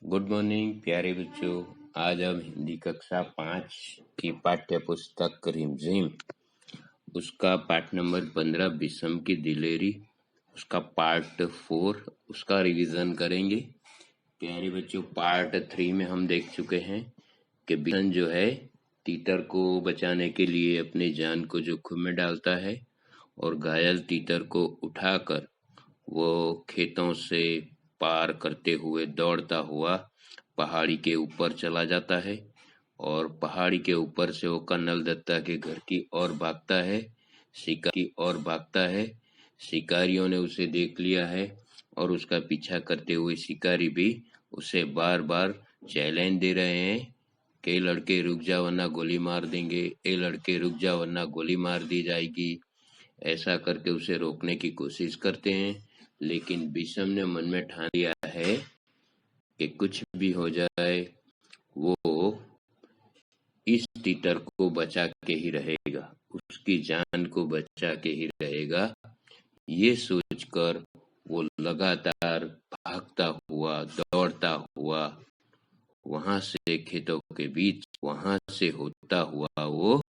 Good morning प्यारे बच्चों। आज हम हिंदी कक्षा 5 की पाठ्य पुस्तक रिमझिम उसका पाठ नंबर 15 विषम की दिलेरी उसका पार्ट 4 उसका रिवीजन करेंगे। प्यारे बच्चों, पार्ट 3 में हम देख चुके हैं कि विषम जो है तीतर को बचाने के लिए अपनी जान को जोखिम में डालता है और घायल तीतर को उठाकर वो खेतों से पार करते हुए दौड़ता हुआ पहाड़ी के ऊपर चला जाता है और पहाड़ी के ऊपर से वो कर्नल दत्ता के घर की ओर भागता है, शिकार की ओर भागता है। शिकारियों ने उसे देख लिया है और उसका पीछा करते हुए शिकारी भी उसे बार बार चैलेंज दे रहे हैं कि लड़के रुक जा वरना गोली मार देंगे, ए लड़के रुक जा वरना गोली मार दी जाएगी। ऐसा करके उसे रोकने की कोशिश करते हैं, लेकिन विषम ने मन में ठान लिया है कि कुछ भी हो जाए वो इस तीतर को बचा के ही रहेगा, उसकी जान को बचा के ही रहेगा। ये सोचकर वो लगातार भागता हुआ दौड़ता हुआ वहां से खेतों के बीच वहां से होता हुआ वो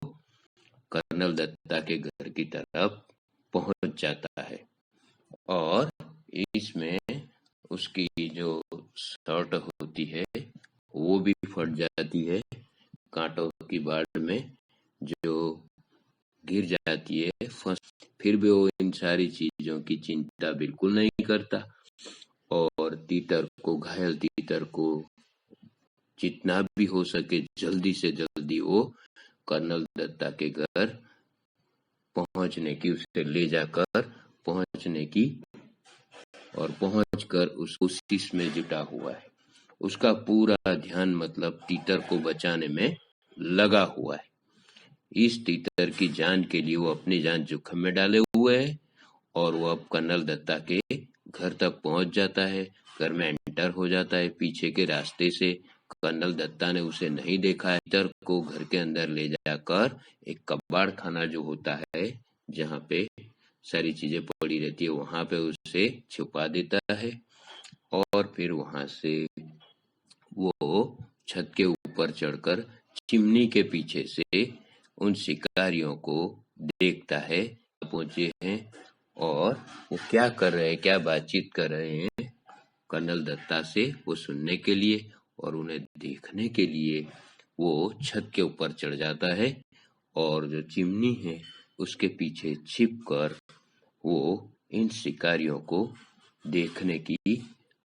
कर्नल दत्ता के घर की तरफ पहुंच जाता है और इसमें उसकी जो शर्ट होती है वो भी फट जाती है, कांटों की बाढ़ में जो गिर जाती है फंस। फिर भी वो इन सारी चीजों की चिंता बिल्कुल नहीं करता और तीतर को, घायल तीतर को जितना भी हो सके जल्दी से जल्दी वो कर्नल दत्ता के घर पहुंचने की, उसे ले जाकर पहुंचने की और पहुंचकर उस कोशिश में जुटा हुआ है। उसका पूरा ध्यान मतलब तीतर को बचाने में लगा हुआ है। इस तीतर की जान के लिए वो अपनी जान जोखिम में डाले हुए है और वो अब कर्नल दत्ता के घर तक पहुंच जाता है, घर में एंटर हो जाता है। पीछे के रास्ते से कर्नल दत्ता ने उसे नहीं देखा है। तीतर को घर के अंदर ले जाकर एक कबाड़ खाना जो होता है जहाँ पे सारी चीजें पड़ी रहती है वहां पे उसे छुपा देता है और फिर वहां से वो छत के ऊपर चढ़कर चिमनी के पीछे से उन शिकारियों को देखता है, पहुंचे हैं और वो क्या कर रहे हैं, क्या बातचीत कर रहे हैं कर्नल दत्ता से वो सुनने के लिए और उन्हें देखने के लिए वो छत के ऊपर चढ़ जाता है और जो चिमनी है उसके पीछे छिपकर वो इन शिकारियों को देखने की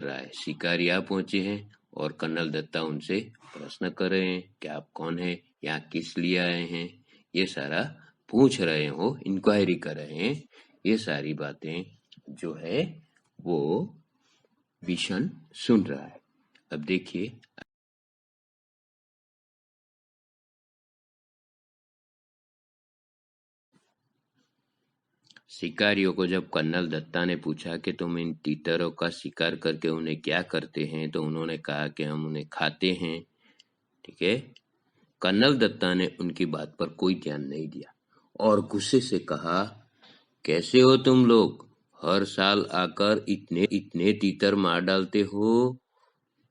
राय। शिकारी आ पहुंचे हैं और कर्नल दत्ता उनसे प्रश्न कर रहे हैं कि आप कौन हैं, यहाँ किस लिए आए हैं, ये सारा पूछ रहे हो, इंक्वायरी कर रहे हैं। ये सारी बातें जो है वो विषम सुन रहा है। अब देखिए शिकारियों को जब कर्नल दत्ता ने पूछा कि तुम इन तीतरों का शिकार करके उन्हें क्या करते हैं, तो उन्होंने कहा कि हम उन्हें खाते हैं। ठीक है, कर्नल दत्ता ने उनकी बात पर कोई ध्यान नहीं दिया और गुस्से से कहा, कैसे हो तुम लोग, हर साल आकर इतने इतने तीतर मार डालते हो,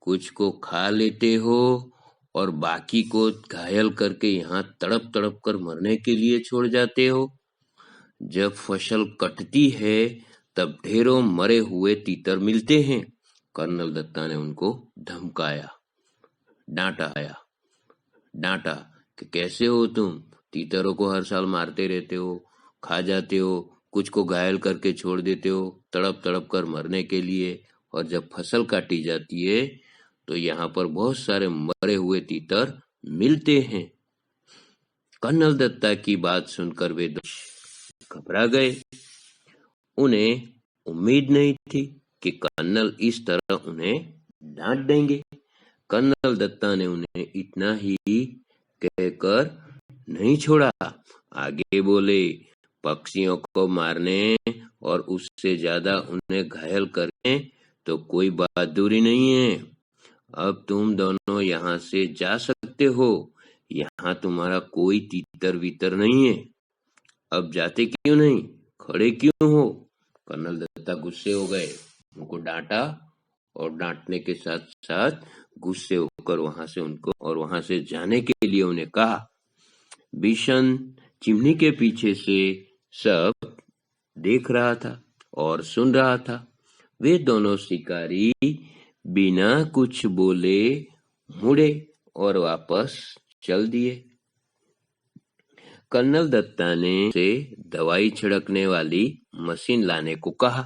कुछ को खा लेते हो और बाकी को घायल करके यहाँ तड़प तड़प कर मरने के लिए छोड़ जाते हो। जब फसल कटती है तब ढेरों मरे हुए तीतर मिलते हैं। कर्नल दत्ता ने उनको धमकाया, डांटा कि कैसे हो तुम, तीतरों को हर साल मारते रहते हो, खा जाते हो, कुछ को घायल करके छोड़ देते हो तड़प तड़प कर मरने के लिए, और जब फसल काटी जाती है तो यहाँ पर बहुत सारे मरे हुए तीतर मिलते हैं। कर्नल दत्ता की बात सुनकर वे घबरा गए। उन्हें उम्मीद नहीं थी कि कर्नल इस तरह उन्हें डांट देंगे। कर्नल दत्ता ने उन्हें इतना ही कहकर नहीं छोड़ा, आगे बोले, पक्षियों को मारने और उससे ज्यादा उन्हें घायल करने तो कोई बहादुरी नहीं है। अब तुम दोनों यहाँ से जा सकते हो, यहाँ तुम्हारा कोई तीतर वीतर नहीं है। अब जाते क्यों नहीं, खड़े क्यों हो? कर्नल दत्ता गुस्से हो गए, उनको डांटा और डांटने के साथ साथ गुस्से होकर वहां से जाने के लिए उन्हें कहा। भीषण चिमनी के पीछे से सब देख रहा था और सुन रहा था। वे दोनों शिकारी बिना कुछ बोले मुड़े और वापस चल दिए। कर्नल दत्ता ने से दवाई छिड़कने वाली मशीन लाने को कहा।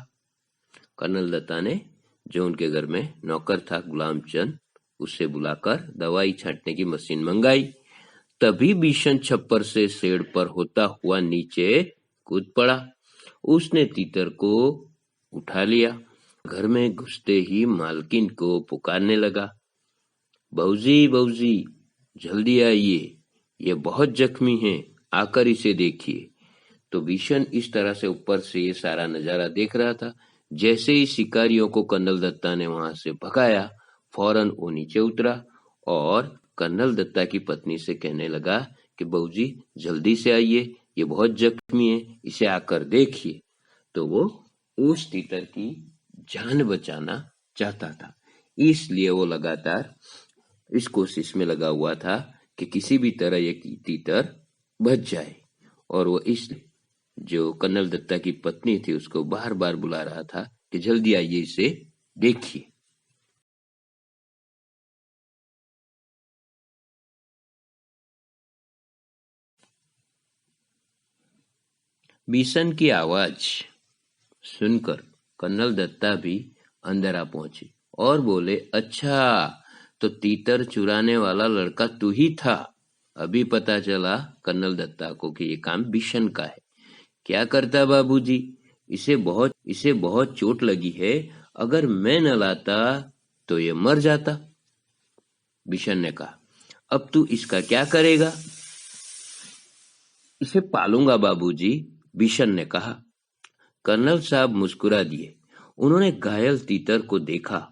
कर्नल दत्ता ने, जो उनके घर में नौकर था गुलामचंद, उससे बुलाकर दवाई छांटने की मशीन मंगाई। तभी भीषण छप्पर से शेड पर होता हुआ नीचे कूद पड़ा। उसने तीतर को उठा लिया। घर में घुसते ही मालकिन को पुकारने लगा, बहूजी बहूजी जल्दी आइए, ये बहुत जख्मी है, आकर इसे देखिए। तो भीषण इस तरह से ऊपर से ये सारा नजारा देख रहा था। जैसे ही शिकारियों को कर्नल दत्ता ने वहां से भगाया, फौरन वो नीचे उतरा और कर्नल दत्ता की पत्नी से कहने लगा कि बहूजी जल्दी से आइए, ये बहुत जख्मी है, इसे आकर देखिए। तो वो उस तीतर की जान बचाना चाहता था, इसलिए वो लगातार इस कोशिश में लगा हुआ था कि किसी भी तरह ये तीतर बच जाए। और वो इस जो कर्नल दत्ता की पत्नी थी उसको बार बार बुला रहा था कि जल्दी आइए, इसे देखिए। भीषण की आवाज सुनकर कर्नल दत्ता भी अंदर आ पहुंचे और बोले, अच्छा तो तीतर चुराने वाला लड़का तू ही था। अभी पता चला कर्नल दत्ता को कि ये काम भीषण का है। क्या करता बाबूजी, इसे बहुत चोट लगी है, अगर मैं न लाता तो ये मर जाता। भीषण ने कहा, अब तू इसका क्या करेगा? इसे पालूंगा बाबूजी, भीषण ने कहा। कर्नल साहब मुस्कुरा दिए। उन्होंने घायल तीतर को देखा।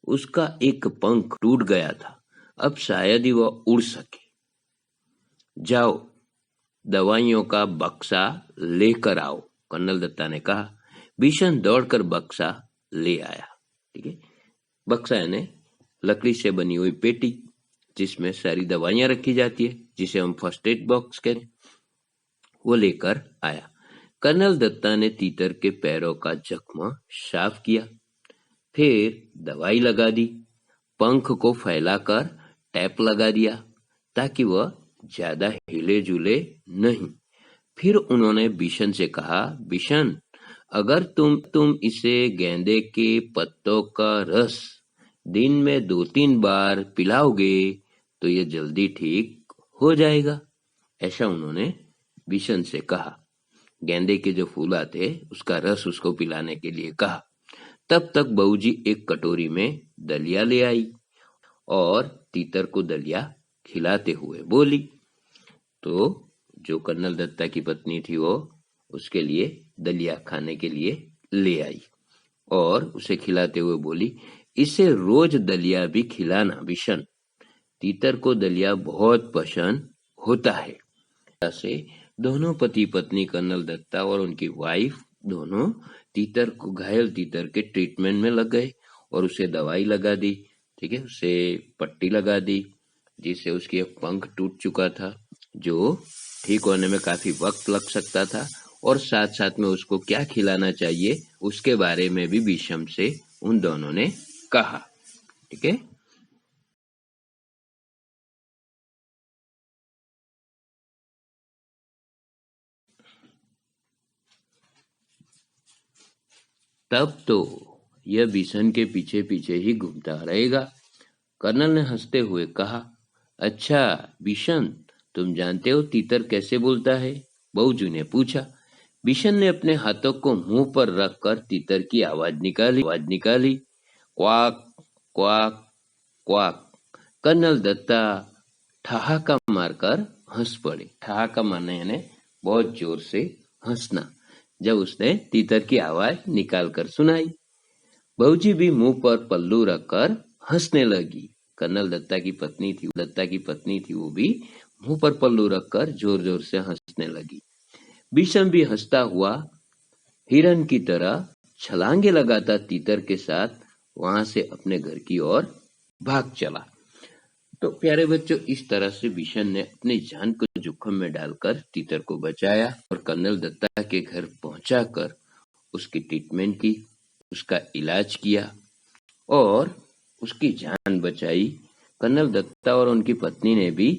उसका एक पंख टूट गया था, अब शायद ही वह उड़ सके। जाओ दवाइयों का बक्सा लेकर आओ, कर्नल दत्ता ने कहा। भीषण दौड़कर बक्सा ले आया। ठीक है, बक्सा यानी लकड़ी से बनी हुई पेटी जिसमें सारी दवाइयां रखी जाती है, जिसे हम फर्स्ट एड बॉक्स कहते हैं, वो लेकर आया। कर्नल दत्ता ने तीतर के पैरों का जख्म साफ किया, फिर दवाई लगा दी, पंख को फैलाकर टैप लगा दिया ताकि वह ज्यादा हिले जुले नहीं। फिर उन्होंने भीषण से कहा, भीषण अगर तुम इसे गेंदे के पत्तों का रस दिन में 2-3 बार पिलाओगे तो ये जल्दी ठीक हो जाएगा। ऐसा उन्होंने भीषण से कहा। गेंदे के जो फूल आते उसका रस उसको पिलाने के लिए कहा। तब तक बहूजी एक कटोरी में दलिया ले आई और तीतर को दलिया खिलाते हुए बोली। तो जो कर्नल दत्ता की पत्नी थी वो उसके लिए दलिया खाने के लिए ले आई और उसे खिलाते हुए बोली, इसे रोज दलिया भी खिलाना भीषण, तीतर को दलिया बहुत पसंद होता है। से दोनों पति पत्नी कर्नल दत्ता और उनकी वाइफ दोनों घायल तीतर के ट्रीटमेंट में लग गए और उसे दवाई लगा दी। ठीक है, उसे पट्टी लगा दी जिससे उसकी एक पंख टूट चुका था, जो ठीक होने में काफी वक्त लग सकता था, और साथ साथ में उसको क्या खिलाना चाहिए उसके बारे में भी भीषम से उन दोनों ने कहा। ठीक है, तब तो यह भीषण के पीछे पीछे ही घूमता रहेगा। कर्नल ने हंसते हुए कहा, अच्छा भीषण, तुम जानते हो तीतर कैसे बोलता है? बहूजी ने पूछा। भीषण ने अपने हाथों को मुंह पर रखकर तीतर की आवाज निकाली, quack quack quack. Colonel Datta ठहाका मारकर हंस पड़े। ठहाका मारने यानी बहुत जोर से हंसना, जब उसने तीतर की आवाज निकालकर सुनाई। बहूजी भी मुंह पर पल्लू रखकर हंसने लगी। कर्नल दत्ता की पत्नी थी वो भी मुंह पर पल्लू रखकर जोर जोर से हंसने लगी। भीषण भी हंसता हुआ हिरन की तरह छलांगे लगाता तीतर के साथ वहां से अपने घर की ओर भाग चला। तो प्यारे बच्चों, इस तरह से बिशन ने अपनी जान को जोखिम में डालकर तीतर को बचाया और कर्नल दत्ता के घर पहुंचाकर उसकी ट्रीटमेंट की, उसका इलाज किया और उसकी जान बचाई। कर्नल दत्ता और उनकी पत्नी ने भी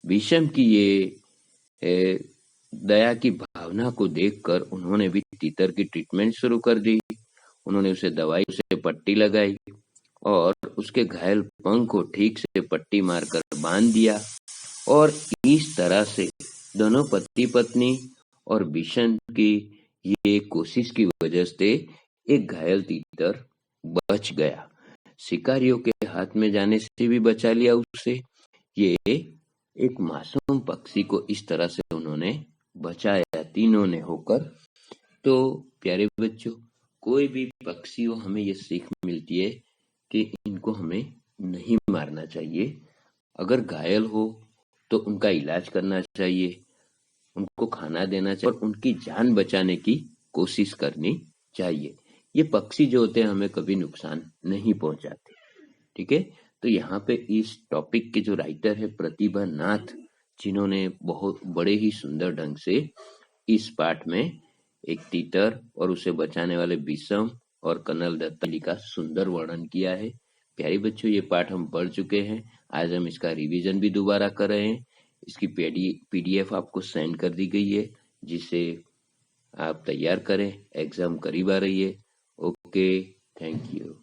भीष्म की ये दया की भावना को देखकर उन्होंने भी तीतर की ट्रीटमेंट शुरू कर दी। उन्होंने उसे दवाई से पट्टी लगाई और उसके घायल पंख को ठीक से पट्टी मारकर बांध दिया और इस तरह से दोनों पति पत्नी और भीष्म की ये कोशिश की वजह से एक घायल तीतर बच गया। शिकारियों के हाथ में जाने से भी बचा लिया उसे। ये एक मासूम पक्षी को इस तरह से उन्होंने बचाया, तीनों ने होकर। तो प्यारे बच्चों, कोई भी पक्षी हो, हमें ये सीख मिलती है कि इनको हमें नहीं मारना चाहिए। अगर घायल हो तो उनका इलाज करना चाहिए, उनको खाना देना चाहिए और उनकी जान बचाने की कोशिश करनी चाहिए। ये पक्षी जो होते हैं हमें कभी नुकसान नहीं पहुंचाते। ठीक है, तो यहाँ पे इस टॉपिक के जो राइटर है प्रतिभा नाथ, जिन्होंने बहुत बड़े ही सुंदर ढंग से इस पाठ में एक तीतर और उसे बचाने वाले भीष्म और कर्नल दत्ता का सुंदर वर्णन किया है। प्यारे बच्चों, ये पाठ हम पढ़ चुके हैं, आज हम इसका रिवीजन भी दोबारा कर रहे हैं। इसकी पीडीएफ आपको सेंड कर दी गई है, जिसे आप तैयार करें, एग्जाम करीब आ रही है। Okay, thank you.